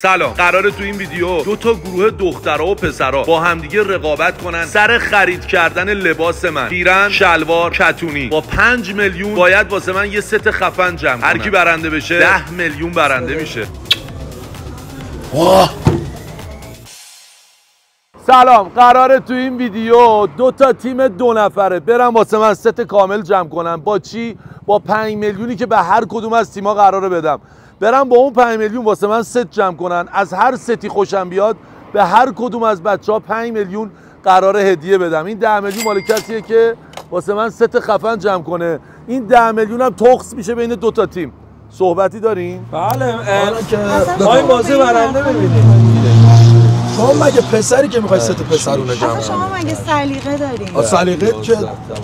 سلام، قراره تو این ویدیو دو تا گروه دخترها و پسرها با همدیگه رقابت کنن سر خرید کردن لباس من. پیرن، شلوار، کتونی. با 5 میلیون باید واسه من یه ست خفن جمع کنن. هر کی برنده بشه 10 میلیون برنده میشه. سلام، قراره تو این ویدیو دو تا تیم 2 نفره برن واسه من ست کامل جمع کنن. با چی؟ با 5 میلیونی که به هر کدوم از تیم‌ها قراره بدم. برم با اون 5 میلیون واسه من ست جمع کنن. از هر ستی خوشم بیاد به هر کدوم از بچه‌ها 5 میلیون قراره هدیه بدم. این 10 میلیون مال کسیه که واسه من ست خفن جمع کنه. این 10 میلیون هم تخص میشه بین دو تا تیم. صحبتی داریم؟ بله، ما این بازی برنده ببینیم. شما مگه پسری که میخوای ست پسرونه جمع کنی؟ شما مگه سلیقه دارین؟ سلیقه که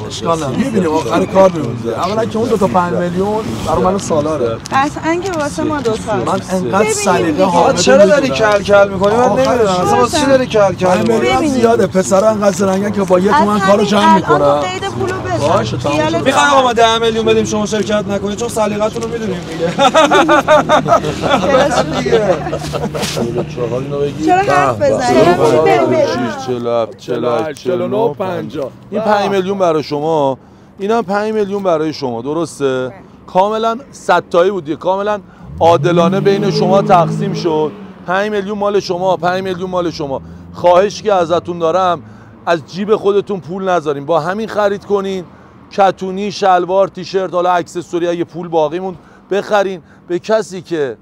اشکال نداره. میبینیم آخر کار میمونه. اولا که اون دو تا 5 میلیون برای من سالاره. قطعاً که واسه ما دو تا. من انقدر سلیقه ها چرا داری کل می‌کنی؟ من نمیدونم اصلا واسه چی داری کل می‌کنی؟ زیاده پسرا انقدر زرنگن که با 1 تومن کارو جمع میکنن. باشه تمام. میخوام ما 10 میلیون بدیم شما شرکت نکنید چون سلیقه‌تون رو میدونیم دیگه. چرا حرف بزنی؟ 47 48 49 50. این 5 میلیون برای شما، اینم 5 میلیون برای شما، درسته؟ کاملا 100 تایی بود، کاملا عادلانه بین شما تقسیم شد. 5 میلیون مال شما، 5 میلیون مال شما. خواهش که ازتون دارم از جیب خودتون پول نذارین، با همین خرید کنین. کتونی، شلوار، تیشرت، حالا اکسسوری اگه پول باقی موند بخرین. به کسی که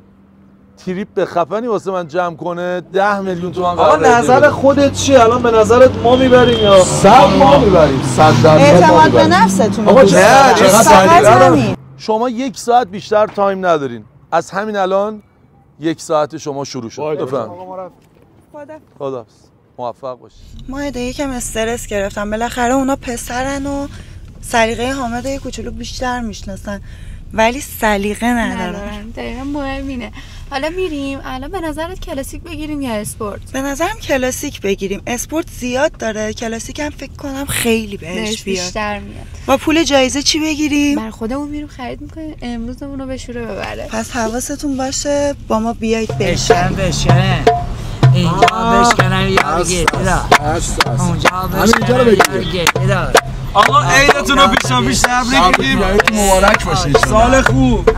تریپ به خفنی واسه من جمع کنه 10 میلیون تومان قراره. آقا نظر خودت چیه؟ الان به نظرت ما میبریم یا 100 ما میبریم؟ 100 اعتماد به نفستون. آقا چقدر شما 1 ساعت بیشتر تایم ندارین. از همین الان 1 ساعت شما شروع شد. بفهم. خدا موفق باشید. ما یکم استرس گرفتم. بالاخره اونا پسرن و سلیقه حامد یه کوچولو بیشتر میشناسن ولی سلیقه ندارن. دقیقاً مهم اینه. حالا میریم الان به نظرت کلاسیک بگیریم یا اسپورت؟ به نظرم کلاسیک بگیریم. اسپورت زیاد داره، کلاسیک هم فکر کنم خیلی بهش بیشتر میاد. با پول جایزه چی بگیریم؟ بر خودمون میریم خرید میکنیم امروزمون رو به شوره ببره. پس حواستون باشه با ما بیایید بریم. بشکنه اینجا بشکنه یا گیرا اونجا بشکنه یا گیرا. آقا عیدتون رو پیش تبریک میگیم. عیدتون مبارک باشه. سال خوب.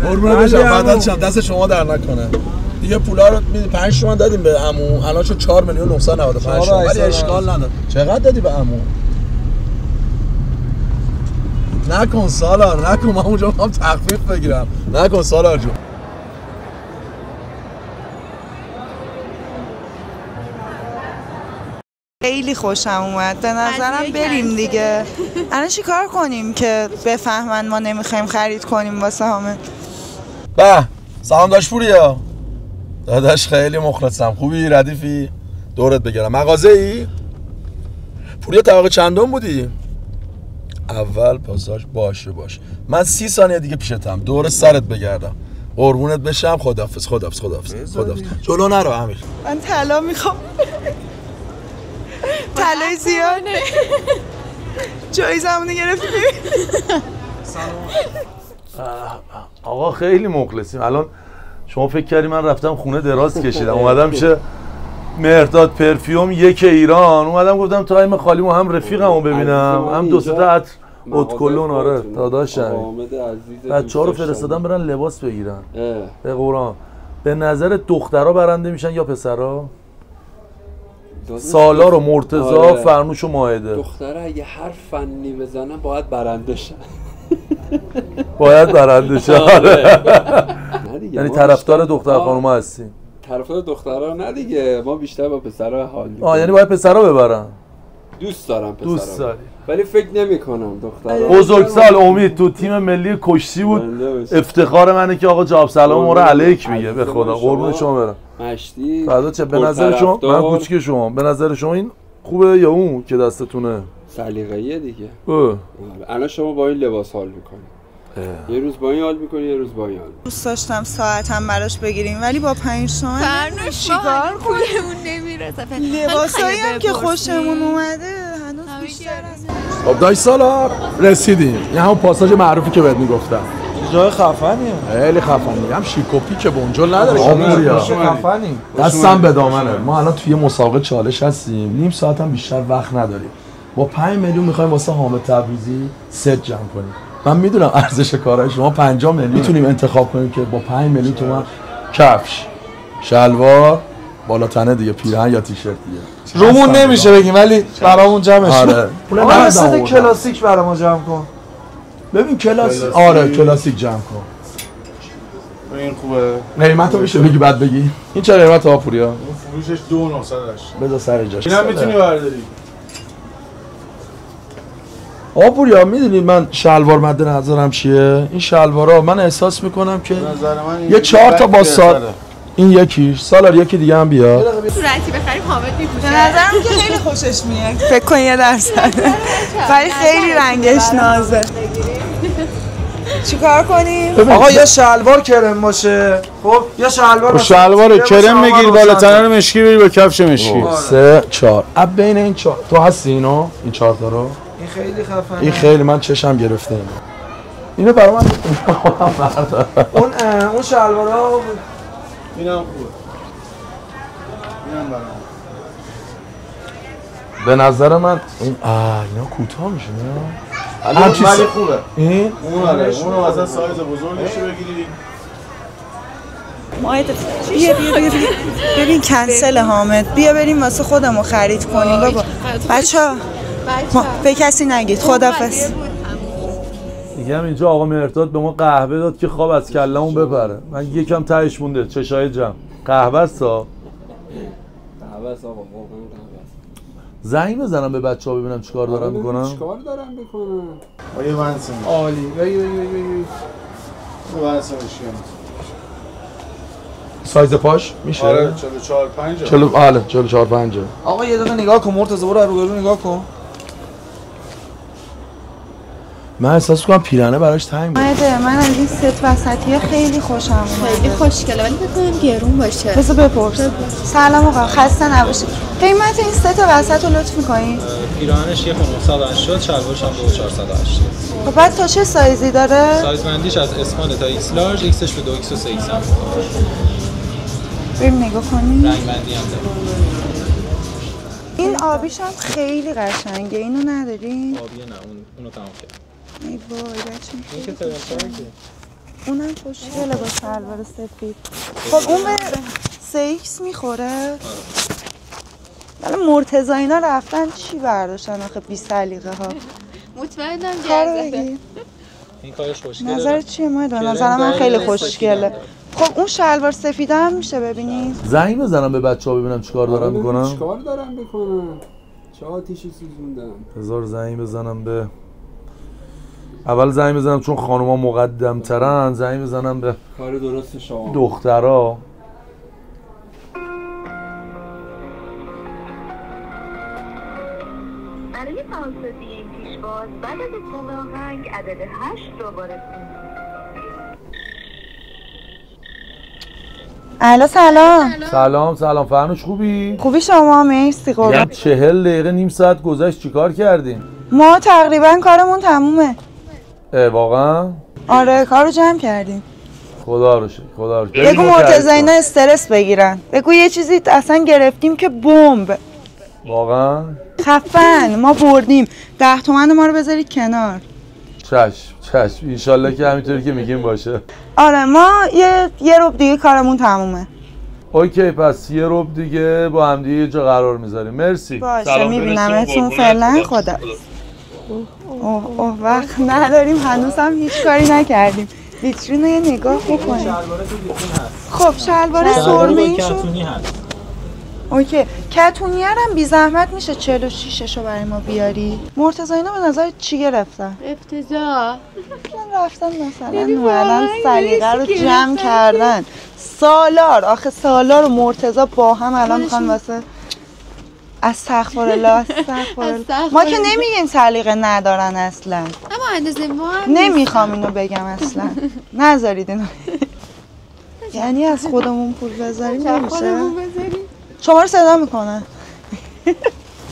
قربون بشم. بعدش دست شما در نکنه. دیگه پولا رو 5 تومن دادیم به عمو. الان شد 4 میلیون 995 تومن. ولی اشکال نداره. چقدر دادی به عمو؟ نکن سالار، نکن. من اونجا میخوام تخفیف بگیرم. نکن سالار جون. خیلی خوشم اومد. به نظرم بریم دیگه. الان چی کار کنیم که بفهمن ما نمیخوایم خرید کنیم واسه حامد؟ به سلام داش پوریا. داداش خیلی مخلصم. خوبی؟ ردیفی؟ دورت بگیرم. مغازه ای؟ پوریا طبقه چندم بودی؟ اول پاساژ. باشه من 30 ثانیه دیگه پیشتم. دور سرت بگردم. قربونت بشم. خداحافظ. جلو نرو امیر. من طلا میخوام. طلای زیاده. جایزمونو گرفتیم. آقا خیلی مخلصیم. الان شما فکر کردی من رفتم خونه دراز کشیدم اومدم شه مهرداد پرفیوم 1 ایران اومدم گفتم تایم خالیمو هم رفیقمو ببینم هم 2 تا عطر اتکلون. آره داداشم بچه‌ها رو فرستادم برن لباس بگیرن. به قرآن به نظر دخترها برنده میشن یا پسرها؟ سالار و مرتضی، فرنوش و ماهده. دختره اگه هر فنی بزنن باید برنده شن. یعنی طرفدار دختر خانوما هستی؟ طرفدار دخترها نه دیگه، ما بیشتر با پسرها حال می‌کنیم. یعنی باید پسرها ببرن. دوست دارم پسرها. دوست داری. ولی فکر نمی‌کنم دخترها. بزرگسال امید تو تیم ملی کشتی بود. افتخار منه که آقا جواب سلام ما رو علیک میگه. به خدا قربون شما برم. مشتی. بعدا چه به نظر شما؟ من کوچیک شما. به نظر شما این خوبه یا اون که دستتونه؟ سلیقه‌ایه دیگه. الان شما با این لباس حال می‌کنی. یه روز با این حال می‌کنی، یه روز با این حال. دوست داشتم ساعتم براش بگیریم ولی با 5 تومن چیکار پولمون نمیرسه. لباسایی هم که خوشمون اومده هنوز بیشتر از خب داش سالار رسیدیم. این همون پاساژ معروفی که بهت میگفتم. جای خفنیه. خیلی خفنی. هم شیکوپی که بونجل نداره. پوریا خفنی. دستم به دامنه. ما الان توی مسابقه چالش هستیم. نیم ساعت هم بیشتر وقت نداریم. با 5 میلیون میخوایم واسه حامد تبریزی ست جمع کنیم. من میدونم ارزش کارهای شما 5 میلیون میتونیم انتخاب کنیم که با 5 میلیون تومان کفش، شلوار، بالاتنه دیگه، پیراهن یا تیشرت دیگه. رومون نمیشه بگیم ولی برامون جمعش. آره. آره ست کلاسیک برام جمع کن. ببین کلاسیک. آره کلاسیک جمع کن. این خوبه. قیمتو میشه بگی بعد بگی. این چه قیمت ها پوریا؟ اون فروشش 2980. بذار سر جاش. اینا میتونی برداری. پوریا میدونی من شلوار مد نظرم چیه؟ این شلوارا من احساس میکنم که یه 4 تا با سال این یکیش، سالار یکی دیگه هم بیا. صورتی بخریم حامد میپوشه. به نظرم که خیلی خوشش میاد. فکر کن 1%. ولی خیلی رنگش نازه. چیکار کنیم؟ آقا یا شلوار کرم باشه. خب یا شلوار کرم بگیر، بالاتنه رو مشکی بگیر با کفش مشکی. 3 4 اب بین این 4 تو هستی اینو؟ این 4 تا رو؟ این خیلی خفنه. این خیلی من چشم گرفته اینو برای من اون شلوارا اینم خوبه. اینم برام. به نظر من این اینا کوتاه میشه نه؟ ولی خوبه. این؟ اونو مثلا سایز بزرگش بگیری. بیا ببین کنسل حامد. بیا بریم واسه خودمون خرید کنیم بابا. بچه‌ها به کسی نگید. خدافظ. دیگه هم اینجا آقا مهرداد به ما قهوه داد که خواب از کلمون بپره. من یکم تهش مونده چشای جمع. قهوه است ها. قهوه است آقا، واقعا قهوه است. زنگ بزنم به بچه‌ها ببینم چیکار دارن میکنن. چیکار دارن میکنن؟ آیه ونسن. عالی. بگی. ونسن میشیم. سایز پاش میشه؟ آره 44 5. 44 5. آقا یه دقیقه نگاه کن مرتضی، برو رو نگاه کن. من احساس کنم پیرانه براش تنگ بود. من از این ست وسطیه خیلی خوشم اومده. خیلی خوشگله ولی فکر کنم گرون باشه. بذار بپرس. سلام آقا، خسته نباشید. قیمت این ست وسط رو لطف می‌کنین؟ پیراهنش 1980، شلوارش هم 2480. خب بعد تا چه سایزی داره؟ سایز بندیش از اسمال تا ایکس لارج، ایکسش به 2 ایکس و 3 ایکس هم. بریم نگاه کنیم. رنگ بندی هم داره. این آبیش هم خیلی قشنگه. اینو ندارین؟ آبیه نه، اونو تمام کرد. ای وای بچه‌ها. این که ترنچاره که اونم خوشگله با شلوار سفید. خب اون به 3x میخوره؟ ولی مرتضی اینا رفتن چی برداشتن آخه بی سلیقه ها. مطمئنم جذابه. این کارش خوشگله. نظرت چیه ماید؟ نظر من خیلی خوشگله. خب اون شلوار سفیده هم میشه ببینید؟ زنگ بزنم به بچه‌ها ببینم چیکار دارن میکنن. چیکار دارن میکنن؟ چه آتیشی سوزوندن؟ هزار زنگ بزنم به اول زنگ بزنم چون خانوما مقدم ترن، زنگ بزنم به کار درست شما دخترها. برای فالسفی این پیشواز بعد از اتمام آهنگ عدد 8 رو وارد کنید. الو سلام فرنوش خوبی؟ خوبی شما؟ مرسی قربان. 40 دقیقه نیم ساعت گذشت چیکار کردین؟ ما تقریبا کارمون تمومه. واقعا؟ آره کارو جمع کردیم. خدا رو شکر. بگو مرتضی اینا استرس بگیرن. بگو یه چیزی اصلا گرفتیم که بمب. واقعا؟ خفن ما بردیم. 10 تومن ما رو بذارید کنار. چشم انشالله که همینطوری که میگیم باشه. آره ما یه ربع دیگه کارمون تمومه. اوکی پس یه ربع دیگه با هم دیگه یه جا قرار میذاریم. مرسی. باشه میبینمتون فعلا. خدا. اوه وقت نداریم هنوز هم هیچ کاری نکردیم. ویترین رو یه نگاه بکنیم. خب شلوار سرمه‌ای شد. اوکی کتونیه هم بی زحمت میشه 46 رو برای ما بیاری. مرتضی اینا به نظر چی گرفتن؟ افتضاح. رفتن مثلا اومدن سلیقه رو جمع کردن. سالار و مرتضی با هم الان میخوان واسه استغفرالله ما که نمیگیم سلیقه ندارن اصلا. اما اندازه ما نمیخوام اینو بگم اصلا. نذارید اینو. یعنی از خودمون پول بذاریم نمیشه؟ شما رو صدا میکنن.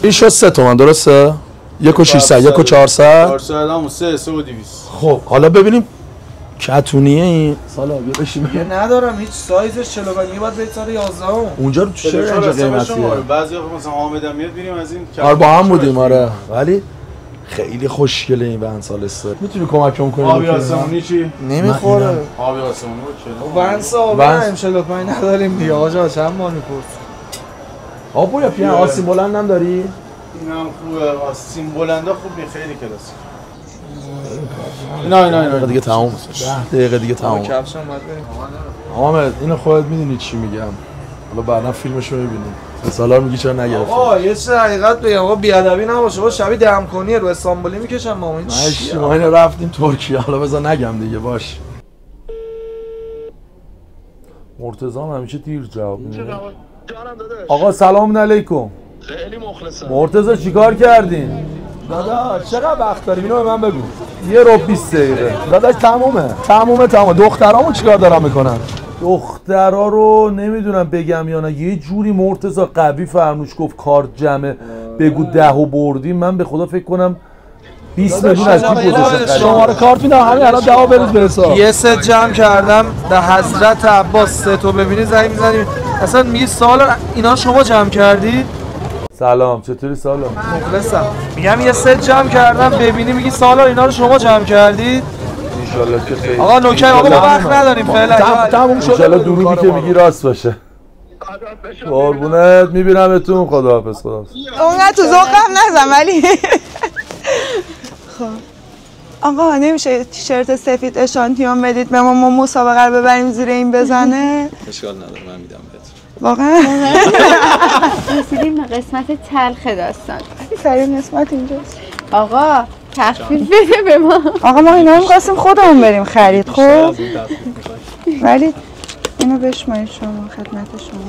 این شد 3 تومن درسته؟ 1 و 600 1 و 400 400 همون 3 و 200. خب حالا ببینیم کتونیه این سالا بیا بشین. ندارم هیچ سایزش 45 باید برید سال 11 اونجا رو چه اینجا قیمتیه؟ بعضیا مثلا حامد میاد بریم از این آره با هم بودیم آره ولی خیلی خوشگله این ون سالستر. میتونی کمکم کنی؟ آبی آسمونی چی؟ نمیخوره. آبی آسمونی چه؟ ون 45 نداریم دیگه آقا چند ما میپرس. آبو یا پیان آسیم بلند هم داری؟ اینم خوبه آسیم بلندا خوب خیلی کلاسیک. نه دیگه تموم. 10 دقیقه دیگه تموم. کفشم باید بریم. حامد اینو خودت میدونی چی میگم. حالا بعدا فیلمشو میبینیم. سالار میگی چرا نگرفتی؟ آقا یه چیز حقیقت بگم آقا بیادبی نباشه. با شبیه دمکنیه رو استانبولی میکشم ما این چی؟ ما اینو رفتیم ترکیه حالا بذار نگم دیگه باش. مرتضی هم همیشه دیر جواب میده. آقا سلام علیکم. خیلی مخلصم. مرتضی چیکار کردین؟ داداش چقدر وقت داریم اینو به من بگو. 1 رو 20 دقیقه. داداش تمومه. دخترامو چیکار دارن میکنن؟ دخترا رو نمیدونم بگم یا نه. یه جوری مرتضی قوی فرموش گفت کارت جمعه بگو 10 بردیم. من به خدا فکر کنم 20 میلیون از کی گذاشتن. شماره کارت میدم همین الان 10 بریز به حساب. یه ست جمع کردم در حضرت عباس 3 تا ببینی زنگ میزنیم. اصلا میگه سال اینا شما جمع کردید؟ سلام چطوری سلام؟ مخلصم. میگم یه ست جمع کردم ببینی میگی سالا اینا رو شما جمع کردید؟ ان شاء الله که خیر. آقا نوکر آقا ما وقت نداریم فعلا. تموم شد. ان شاء الله دروغی که میگی راست باشه. قربونت میبینمتون. خداحافظ. اونقدر تو ذوقم نزن ولی خب آقا نمیشه تیشرت سفید اشانتیون بدید به ما مسابقه رو ببریم زیر این بزنه؟ اشکال نداره من میدم بهت. واقعا رسیدیم به قسمت تلخ داستان. سریع قسمت اینجاست. آقا تخفیف بده به ما. آقا ما اینا رو می‌خواستیم خودمون بریم خرید خب ولی اینو بشمارید شما خدمت شما.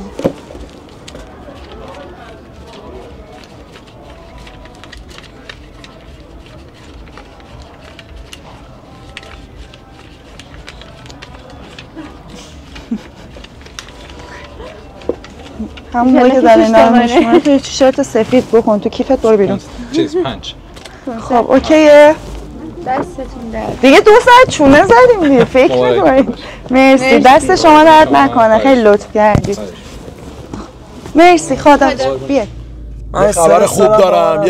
همون موقعی که در اینا رو میشماره توی تیشرت سفید بکن تو کیفت برو بیرون. چیز 5. خب اوکیه؟ دستتون درد. دیگه 2 ساعت چونه زدیم دیگه فکر نکنید. مرسی دست شما درد نکنه خیلی لطف کردید. مرسی خدا بیاد. یه خبر خوب دارم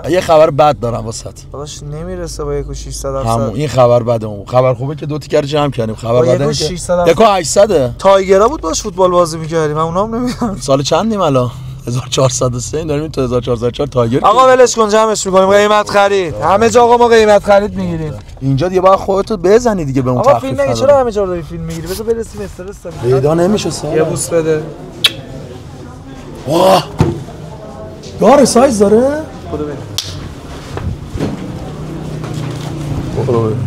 یه خبر بد دارم واسط. داداش نمیرسه با 1.600 همون این خبر بدمون. خبر خوبه که 2 تیکر جمع کردیم. خبر بده که 1.800 تایگرا بود باش فوتبال بازی می‌کردیم. اونها هم نمیدونم سال چندیم الان 1403 داریم تو 1404 تایگر. آقا ولش کن جمعش می‌کنیم قیمت خرید. همه جا آقا ما قیمت خرید می‌گیریم. اینجا دیگه باید خودت بزنی دیگه به اون تخفیف. آقا فیلم نگی چرا همه جا داری فیلم می‌گیری؟ بذار برسیم استرس پیدا نمیشه سال. یه بوس بده. واه داره سایز داره؟ خدا ببین.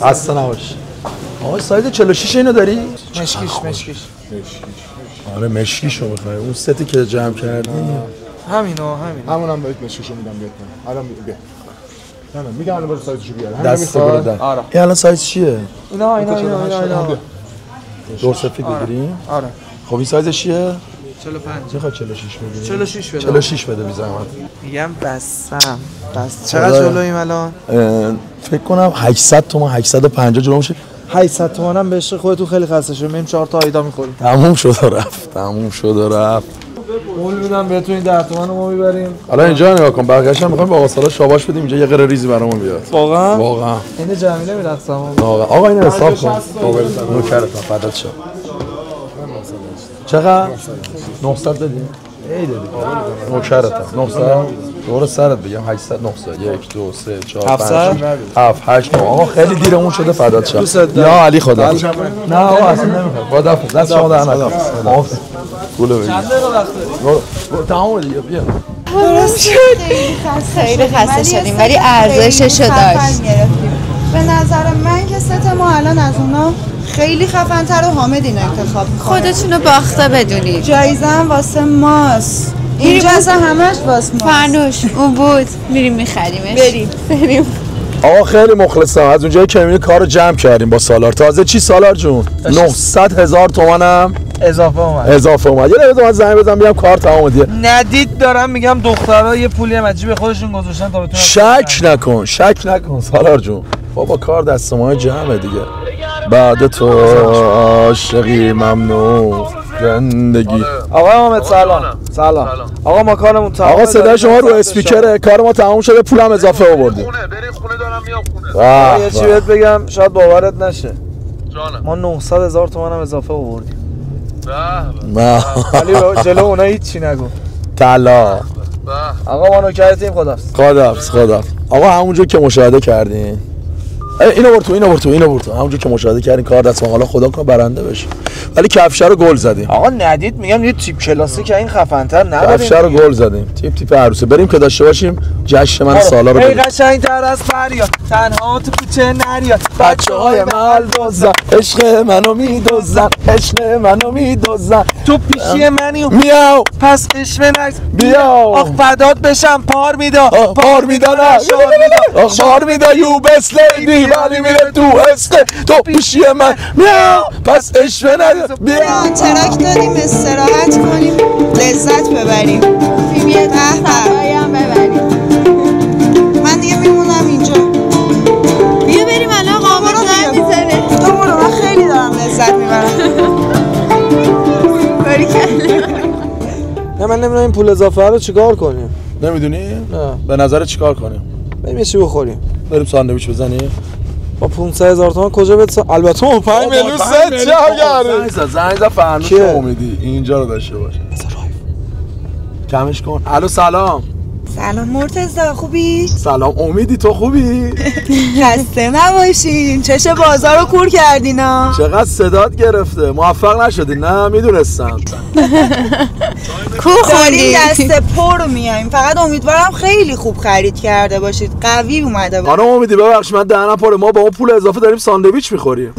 اصلا نباش. آقا سایز 46 اینو داری؟ مشکیش. آره مشکیشو می‌خوای. اون ستی که جمع کردی همونم بهت مشکیشو میدم بیاد. الان بیا. نه میگم الان برو سایزشو بیار. دست برو. آره. این الان سایز چیه؟ اینا. دور سفید بگیریم؟ آره. خب این سایز چیه؟ 45. میخوای 46 بگیری؟ 46 بده. 46 بده بی زحمت. میگم بسم. بس چقدر جلویم الان؟ فکر کنم 800 تومان 850 جلو میشه. 800 تومان هم بهش خودتون خیلی خسته شدیم. میریم 4 تا آیدا میخوریم. تموم شد و رفت. قول میدم بهتون این 10 تومن رو ما میبریم. حالا اینجا نگاه کن بقیه‌اش هم می‌خوایم با آقا شاباش بدیم اینجا یه قره ریزی برامون بیاد. واقعا. این جمیله میرقصم. آقا اینو حساب کن. نوکرتم فدات شم. چقدر؟ 900 دادی؟ ای دادی. نوکرتم 900 دور سرت بگم 800 900 1 2 3 4 5 7 8 آقا خیلی دیرمون شده فدات شم. یا علی خدا. نه آقا اصلا نمیخوام. خدافظ. دست شما در نکنه. پولو بگیر. چند دقیقه وقت داری؟ تمام دیگه بیا. درست شد. خیلی خسته شدیم ولی ارزشش رو داشت. به نظر من که ست ما الان از اونا خیلی خفن‌تر و حامد اینو انتخاب می‌کنه. خودتونو باخته بدونید. جایزه هم واسه ماست. این جایزه همش واسه ماست. فرنوش اون بود. میریم می‌خریمش. بریم. آقا خیلی مخلصم. از اونجایی که می‌بینی کارو جمع کردیم با سالار. تازه چی سالار جون؟ 900,000 تومانم اضافه اومد. یه لحظه من زنگ بزنم میگم کار تمام دیگه. ندید دارم میگم دخترها یه پولی هم عجیب خودشون گذاشتن تا بتونن. شک نکن سالار جون. بابا کار دست ما جمعه دیگه. بعد تو عاشقی ممنون زندگی. آقا حامد سلام. آقا ما کارمون تمام. آقا صدای شما رو اسپیکره، کار ما تمام شده، پولم اضافه آوردیم. بریم خونه دارم میام خونه. یه چی بهت بگم شاید باورت نشه. جانم. ما 900,000 تومان هم اضافه آوردیم. نه. ولی جلو اونا هیچی نگو. طلا. آقا ما نوکرتیم. خداحافظ. آقا همونجور که مشاهده کردین اینو بر تو همونجور که مشاهده کردین کار دست ما، حالا خدا کنه برنده بشه، ولی کفشه رو گل زدیم. آقا ندید میگم یه تیپ کلاسی که این خفن‌تر نداریم. کفشه رو گل زدیم. تیپ عروسه. بریم که داشته باشیم جشن من سالا رو ببینیم. ای قشنگ‌تر از فریاد تنها تو کوچه نریاد، بچه‌های محل دوزن عشق منو میدوزن، تو پیشی منی میاو پس عشق نکس بیا آخ فدات بشم پار میدا یو بس لیدی ولی میره تو استه، تو پیشی من میاو پس عشق نکس بیا. ترک دادیم استراحت کنیم لذت ببریم، فیلم یه قهوه‌ای هم ببریم. من دیگه میمونم اینجا. بیا بریم الان قابل میزنه. تو برو، من خیلی دارم لذت میبرم. نه من نمیدونم این پول اضافه رو چیکار کنیم. نمیدونی؟ نه. به نظر چیکار کنیم؟ بریم یه چی بخوریم. بریم ساندویچ بزنیم. با 500,000 تومان کجا البته اون 5 میلیون ست چه کردی؟ زنگ زد فرنوش امیدی اینجا رو داشته باشه. کمش کن. الو سلام مرتضی، خوبی؟ سلام امیدی، تو خوبی؟ خسته نباشین. چش بازار رو کور کردینا. چقدر صدات گرفته. موفق نشدی؟ نه میدونستم. داریم دست پر میایم. فقط امیدوارم خیلی خوب خرید کرده باشید، قوی اومده باشه. خانم امیدی ببخش من دهنم پره، ما با اون پول اضافه داریم ساندویچ میخوریم.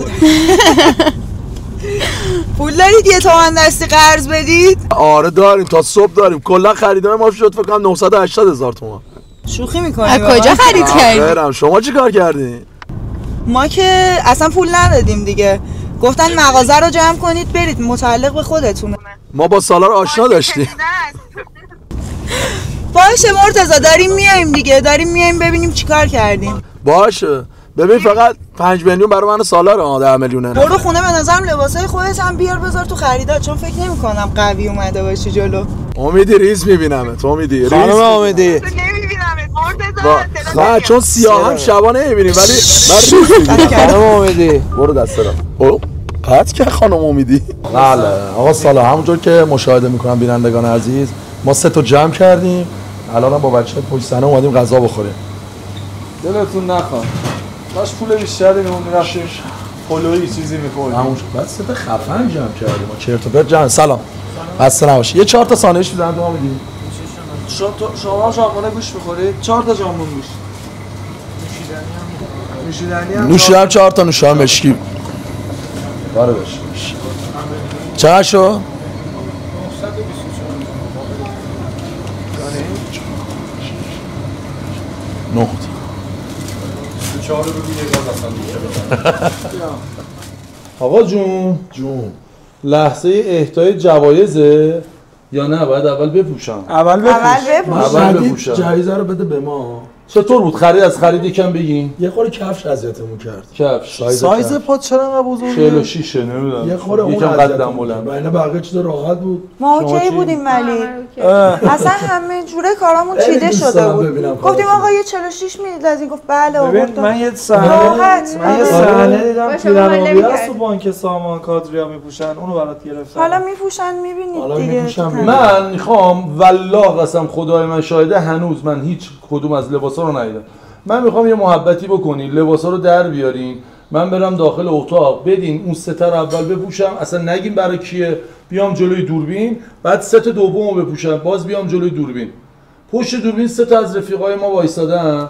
پول دارید یه تومن دستی قرض بدید؟ آره داریم، تا صبح داریم. کلا خریدم ما شد فکر کنم 980,000 تومان. شوخی میکنی؟ از کجا خرید کردی؟ شما چی کار کردین؟ ما که اصلا پول ندادیم دیگه، گفتن مغازه رو جمع کنید برید، متعلق به خودتونه. ما با سالار آشنا داشتیم. باشه مرتضی، داریم میایم دیگه، داریم میایم ببینیم چیکار کردیم. باشه ببین فقط 5 میلیون برای من سالار 10 میلیونه. برو خونه، به نظرم لباسای خودت هم بیار بذار تو خریدات، چون فکر نمی‌کنم قوی اومده باشی جلو. امیدی ریز میبینمت. امیدی ریز. خانم امیدی نمی‌بینمت مرتضی. نه چون سیاه هم شبانه نمیبینیم ولی من خانم امیدی برو دست را. قطع که خانم امیدی. بله آقا سالا، همونطور که مشاهده میکنم بینندگان عزیز، ما 3 تا جمع کردیم. الان هم با بچه پشت صحنه اومدیم غذا بخوریم. دلتون نخواد. باش پول بیشتری میمون میرفتیم پلویی چیزی میکنیم. همون شد. بعد 3 تا خفن جمع کردیم. ما چرت و پرت جمع. سلام. خسته نباشی. یه 4 تا ساندویچ بزن تو میدی. شما ژامبون گوش میخورید؟ 4 تا ژامبون گوش. نوشیدنی 4 تا نوشابه مشکی. باره بشه. چقدر شو؟ 9 آقا جون لحظه اهدای جوایزه یا نه باید اول بپوشم؟ اول بپوشم. جایزه رو بده به ما. چطور بود خرید؟ از خرید یکم بگین. یه خورده کفش اذیتمون کرد. کفش سایز پات چرا انقدر بزرگه؟ 46 نمیدونم. یه خورده یکم قدم بلند. بین بقیه چیزا راحت بود. ما اوکی بودیم ولی اصلا همه جوره کارامون چیده شده بود. گفتیم آقا یه 46 میدید از این، گفت بله آورد. من یه صحنه دیدم پیرن‌آبی است تو بانک سامان کادریا میپوشن، اونو برات گرفتم. حالا میپوشن میبینید دیگه. من میخوام والله قسم خدای من شاهده، هنوز من هیچ کدوم از لباسا رو ندیدم. من میخوام یه محبتی بکنین، لباسا رو در بیارین، من برم داخل اتاق، بدین اون 3 تا اول بپوشم، اصلا نگین برای کیه، بیام جلوی دوربین، بعد 3 تا دومو بپوشم، باز بیام جلوی دوربین. پشت دوربین 3 تا از رفیقای ما وایسادن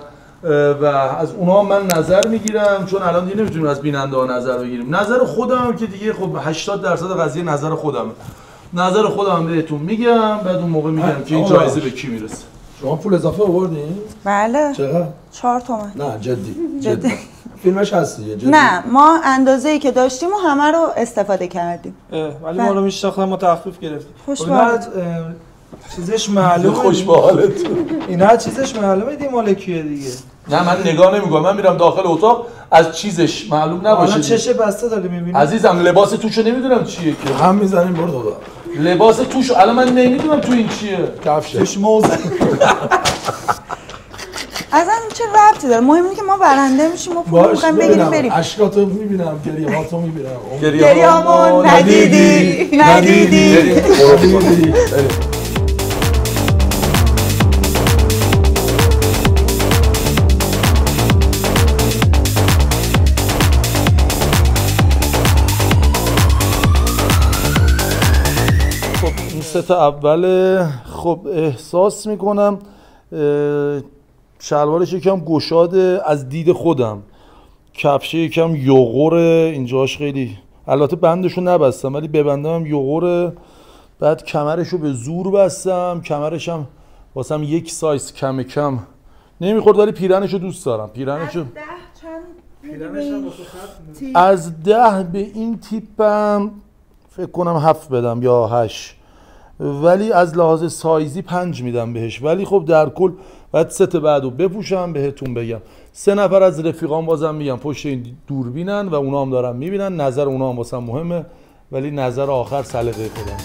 و از اونها من نظر میگیرم، چون الان دیگه نمیتونیم از بیننده ها نظر بگیریم. نظر خودم که دیگه خب 80% قضیه نظر خودمه. نظر خودم بهتون میگم، بعد اون موقع میگم که این جایزه به کی میرسه. شما پول اضافه آوردین؟ بله. چقدر؟ 4 تومن. نه جدی. فیلمش هست دیگه جدی. نه ما اندازه‌ای که داشتیم و همه رو استفاده کردیم. ولی ما رو میشناختن، ما تخفیف گرفتیم. خوشبالت. چیزش معلومه. خوش به حالت. اینا چیزش معلومه دی مال کیه دیگه. نه من نگاه نمیکنم، من میرم داخل اتاق از چیزش معلوم نباشه. الان چش بسته داری میبینی؟ عزیزم لباس توشو نمیدونم چیه که هم میزنیم برو دادا. لباس توشو الان من نمیدونم تو این چیه. کفشه. توش موزه. اصلا چه ربطی داره؟ مهم اینه که ما برنده میشیم و پول می‌خوایم بگیریم بریم. اشکاتو میبینم، گریه‌هاتو میبینم. گریه‌هامون ندیدی. ست اول خب احساس میکنم شلوارش یکم گشاده از دید خودم، کفشه یکم یوغوره اینجاش خیلی، البته بندشو نبستم ولی ببندم یوغوره. بعد کمرشو به زور بستم، کمرشم واسم یک سایز کم نمیخورد ولی پیرنشو دوست دارم. پیرنشو از 10 به این تیپم فکر کنم 7 بدم یا 8، ولی از لحاظ سایزی 5 میدم بهش. ولی خب در کل بعد ست بعدو بپوشم بهتون بگم. 3 نفر از رفیقام بازم میگم پشت این دوربینن و اونا هم دارن میبینن، نظر اونا هم واسم مهمه ولی نظر آخر سلیقه خودم.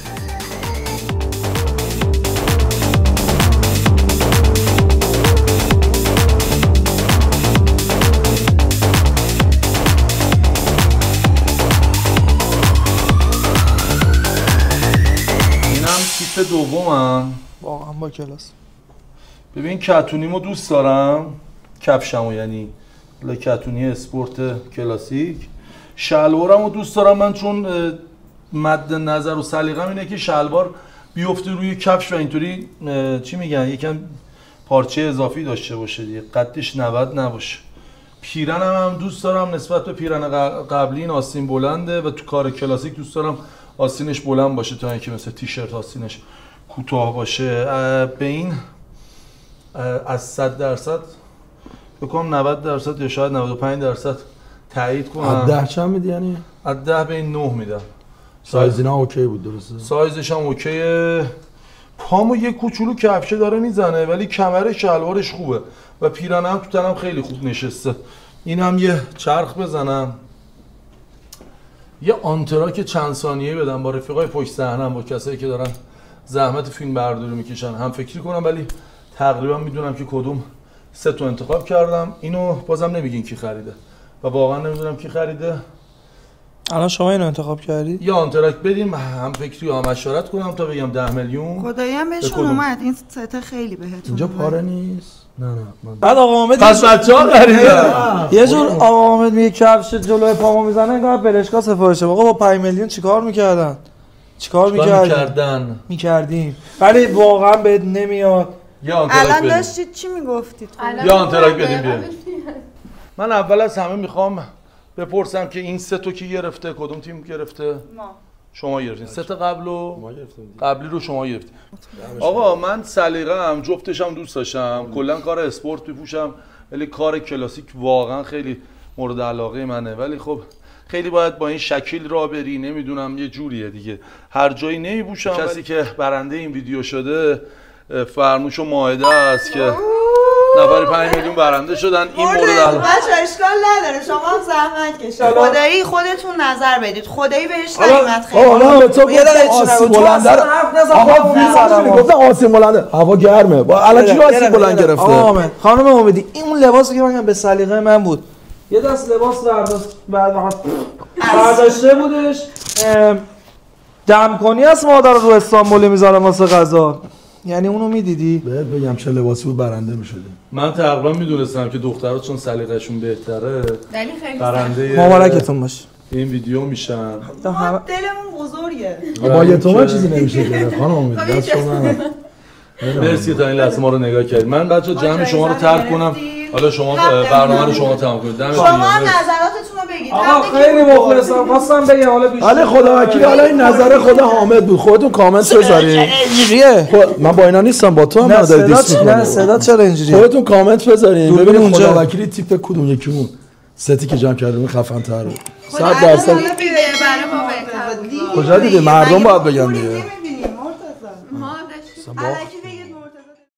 دومم واقعا با کلاس. ببین کتونیمو دوست دارم، کفشمو یعنی کتونی اسپورت کلاسیک. شلوارمو دوست دارم من چون مد نظر و سلیقه‌م اینه که شلوار بیفته روی کفش و اینطوری چی میگن یکم پارچه اضافی داشته باشه دیگه، قدش 90 نباشه. پیرنم هم دوست دارم، نسبت به پیرن قبلی این آستین بلنده و تو کار کلاسیک دوست دارم آستینش بلند باشه تا اینکه مثل تیشرت آستینش کوتاه باشه. به این از 100% بکنم 90% یا شاید 95% تایید کنم. از 10 چند میدی یعنی؟ از 10 به این 9 میدم. سایز اینا اوکی بود درسته؟ سایزش هم اوکیه. پامو یه کوچولو کفشه داره میزنه ولی کمر شلوارش خوبه و پیرنم تو تنم خیلی خوب نشسته. اینم یه چرخ بزنم، یه آنتراک چند ثانیه‌ای بدم با رفیقای پشت صحنه‌ام، با کسایی که دارن زحمت فیلم برداری میکشن هم فکری کنم، ولی تقریبا میدونم که کدوم سه تا انتخاب کردم. اینو بازم نمیگین کی خریده و واقعا نمیدونم کی خریده. الان شما اینو انتخاب کردی؟ یا آنتراک بدیم هم فکری و هم اشارت کنم تا بگم 10 میلیون. خدایی هم بهشون اومد این ست خیلی بهتون اینجا پاره نیست. نه بعد آقا حامد پس بچه‌ها خریدن. یه جور آقا حامد میگه کفش جلوی پامو میزنه انگار برشکا سفارشه. آقا با 5 میلیون چیکار میکردن؟ چیکار میکردیم؟ ولی واقعا بهت نمیاد. الان داشتید چی میگفتید؟ یا آنتراک بدیم بیایم. من اول از همه میخوام بپرسم که این سه تا کی گرفته؟ کدوم تیم گرفته؟ ما. شما گرفتین. ست قبلی رو شما گرفتین. آقا من سلیقه‌ام جفتشم دوست داشتم، کلا کار اسپورت میپوشم ولی کار کلاسیک واقعا خیلی مورد علاقه منه. ولی خب خیلی باید با این شکل را بری، نمیدونم یه جوریه دیگه، هر جایی نمیپوشم. کسی که برنده این ویدیو شده فرموش و مائده است که نفر 5 میلیون برنده شدن. این مورد علاقه بچه‌ها اشکال نداره، شما هم زحمت کشید. خدایی خودتون نظر بدید، خدایی بهش قیمت خیلی. آقا تو یه آسین بلنده آقا فیلم گفتن آسین بلنده هوا گرمه، با الان چی آسین بلند گرفته؟ آقا خانم امیدی این اون لباسی که من به سلیقه من بود، یه دست لباس برداشته بودش، دمکنی است مادر رو استانبولی میذارم واسه غذا، یعنی اونو میدیدی؟ بهت بگم چه لباسی بود برنده میشده. من تقریبا میدونستم که دخترها چون سلیقه‌شون بهتره برنده مبارکتون باشه این ویدیو میشن. دلمون بزرگه. با یه تومن چیزی نمیشه گرفت خانم امید. دست شما مرسی تا این لحظه ما رو نگاه کردید. من بچا جمع شما رو ترک کنم، حالا شما برنامه رو شما تمام کنید. شما هم نظراتتون رو بگید. آقا خیلی مخلصم، خواستم بگم حالا بیشتر. ولی خدا وکیلی حالا این نظر خود حامد بود، خودتون کامنت بذارید. اینجوریه من با اینا نیستم، با تو هم نداری دیس میکنم. نه صدا چرا اینجوریه؟ خودتون کامنت بذارید ببینید خدا وکیلی تیپ کدوم یکیمون ستی که جمع کردیم خفن تر بود. 100% کجا دیگه مردم باید بگن دیگه. الکی